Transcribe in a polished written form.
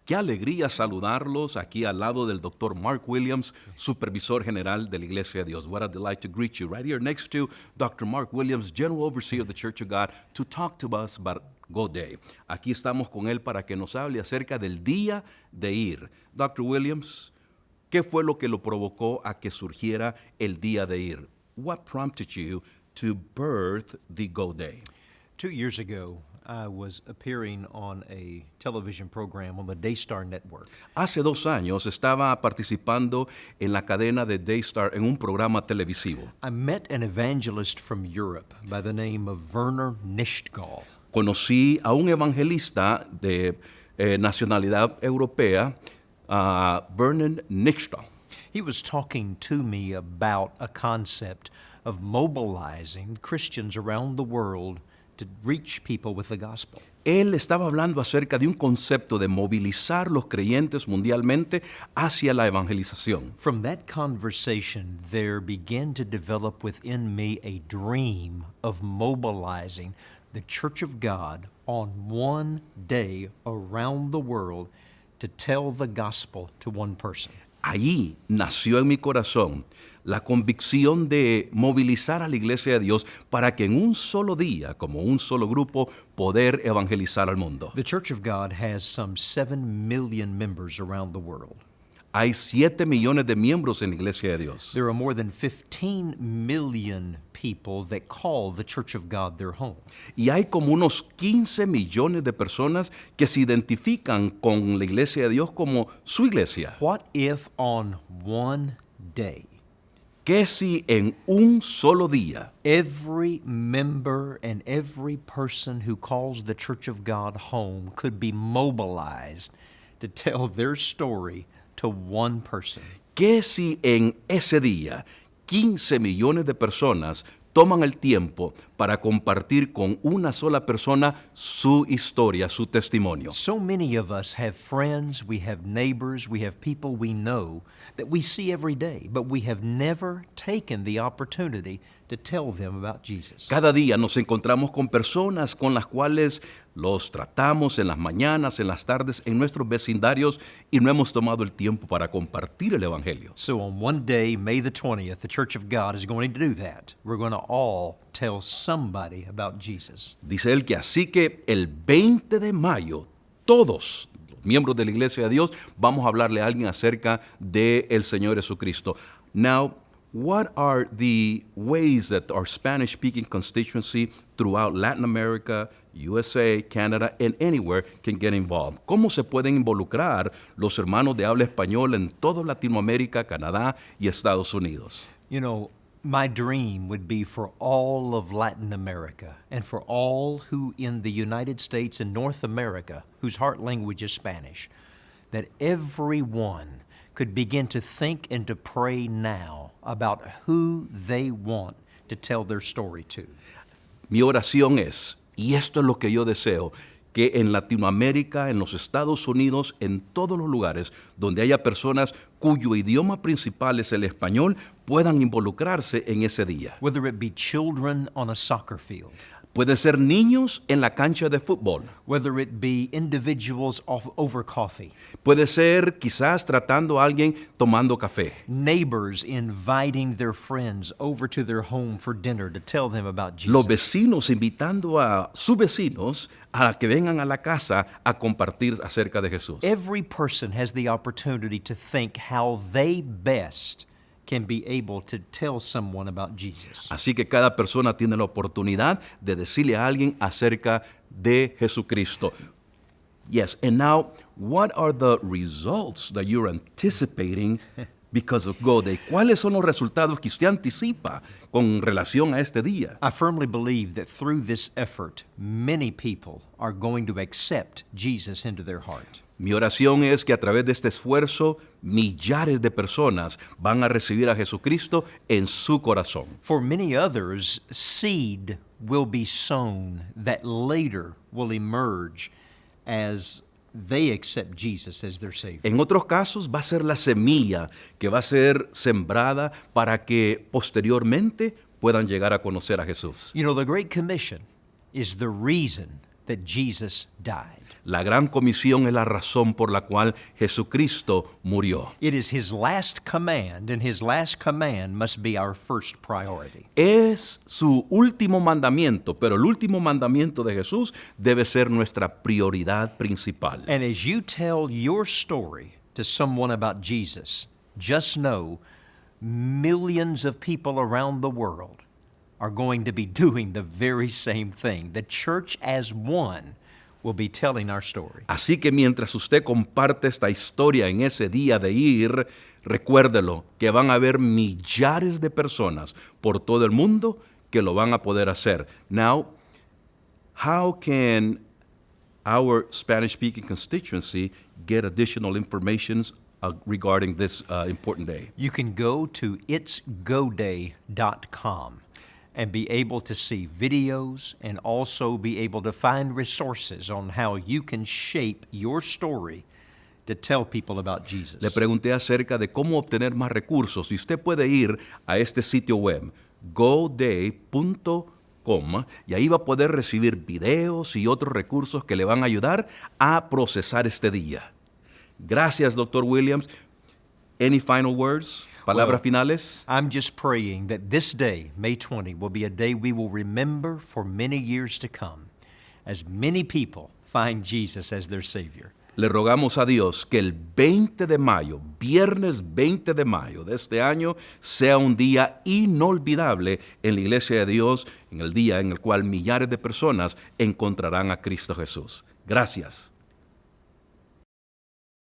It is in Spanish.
Qué alegría saludarlos aquí al lado del Dr. Mark Williams, supervisor general de la Iglesia de Dios. What a delight to greet you right here next to Dr. Mark Williams, General Overseer of the Church of God, to talk to us about Go Day. Aquí estamos con él para que nos hable acerca del Día de Ir. Dr. Williams, ¿qué fue lo que lo provocó a que surgiera el Día de Ir? What prompted you to birth the Go Day? 2 years ago, I was appearing on a television program on the Daystar Network. Hace 2 años estaba participando en la cadena de Daystar en un programa televisivo. I met an evangelist from Europe by the name of Werner Nischtgal. Conocí a un evangelista de nacionalidad europea, Vernon Nischtgal. He was talking to me about a concept of mobilizing Christians around the world to reach people with the gospel. Él estaba hablando acerca de un concepto de movilizar los creyentes mundialmente hacia la evangelización. From that conversation, there began to develop within me a dream of mobilizing the Church of God on one day around the world to tell the gospel to one person. Allí nació en mi corazón la convicción de movilizar a la Iglesia de Dios para que en un solo día, como un solo grupo, poder evangelizar al mundo. The Church of God has some 7 million members around the world. Hay 7 millones de miembros en la Iglesia de Dios. There are more than 15 million people that call the Church of God their home. Y hay como unos 15 millones de personas que se identifican con la Iglesia de Dios como su iglesia. What if on one day ¿Qué si en un solo día every member and every person who calls the Church of God home could be mobilized to tell their story to one person? ¿Qué si en ese día 15 millones de personas toman el tiempo para compartir con una sola persona su historia, su testimonio? So many of us have friends, we have neighbors, we have people we know that we see every day, but we have never taken the opportunity to tell them about Jesus. Cada día nos encontramos con personas con las cuales los tratamos en las mañanas, en las tardes, en nuestros vecindarios y no hemos tomado el tiempo para compartir el Evangelio. So on one day, May the 20th, the Church of God is going to do that. We're going to all tell somebody about Jesus. Dice él que así que el 20 de mayo, todos los miembros de la Iglesia de Dios, vamos a hablarle a alguien acerca del Señor Jesucristo. Now, what are the ways that our Spanish-speaking constituency throughout Latin America, USA, Canada, and anywhere can get involved? ¿Cómo se pueden involucrar los hermanos de habla español en toda Latinoamérica, Canadá y Estados Unidos? You know, my dream would be for all of Latin America and for all who in the United States and North America, whose heart language is Spanish, that everyone could begin to think and to pray now about who they want to tell their story to. Mi oración es, y esto es lo que yo deseo, que en Latinoamérica, en los Estados Unidos, en todos los lugares donde haya personas cuyo idioma principal es el español, puedan involucrarse en ese día. Whether it be children on a soccer field, Puede ser niños en la cancha de fútbol. whether it be individuals over coffee, Puede ser quizás tratando a alguien tomando café. neighbors inviting their friends over to their home for dinner to tell them about Jesus. Los vecinos invitando a sus vecinos a que vengan a la casa a compartir acerca de Jesús. Every person has the opportunity to think how they best can be able to tell someone about Jesus. Así que cada persona tiene la oportunidad de decirle a alguien acerca de Jesucristo. Yes, and now, what are the results that you're anticipating because of Go Day? ¿Cuáles son los resultados que usted anticipa con relación a este día? I firmly believe that through this effort, many people are going to accept Jesus into their heart. Mi oración es que a través de este esfuerzo, millares de personas van a recibir a Jesucristo en su corazón. For many others, seed will be sown that later will emerge as they accept Jesus as their Savior. En otros casos va a ser la semilla que va a ser sembrada para que posteriormente puedan llegar a conocer a Jesús. You know, the Great Commission is the reason that Jesus died. La gran comisión es la razón por la cual Jesucristo murió. It is his last command, and his last command must be our first priority. Es su último mandamiento, pero el último mandamiento de Jesús debe ser nuestra prioridad principal. And as you tell your story to someone about Jesus, just know millions of people around the world are going to be doing the very same thing. The church as one will be telling our story. Así que mientras usted comparte esta historia en ese día de ir, recuérdelo que van a haber millares de personas por todo el mundo que lo van a poder hacer. Now, how can our Spanish-speaking constituency get additional information regarding this important day? You can go to itsgoday.com and be able to see videos and also be able to find resources on how you can shape your story to tell people about Jesus. Le pregunté acerca de cómo obtener más recursos y usted puede ir a este sitio web, goday.com, y ahí va a poder recibir videos y otros recursos que le van a ayudar a procesar este día. Gracias, Dr. Williams. Any final words? Palabras finales? I'm just praying that this day, May 20, will be a day we will remember for many years to come as many people find Jesus as their Savior. Le rogamos a Dios que el 20 de mayo, viernes 20 de mayo de este año, sea un día inolvidable en la Iglesia de Dios, en el día en el cual millares de personas encontrarán a Cristo Jesús. Gracias.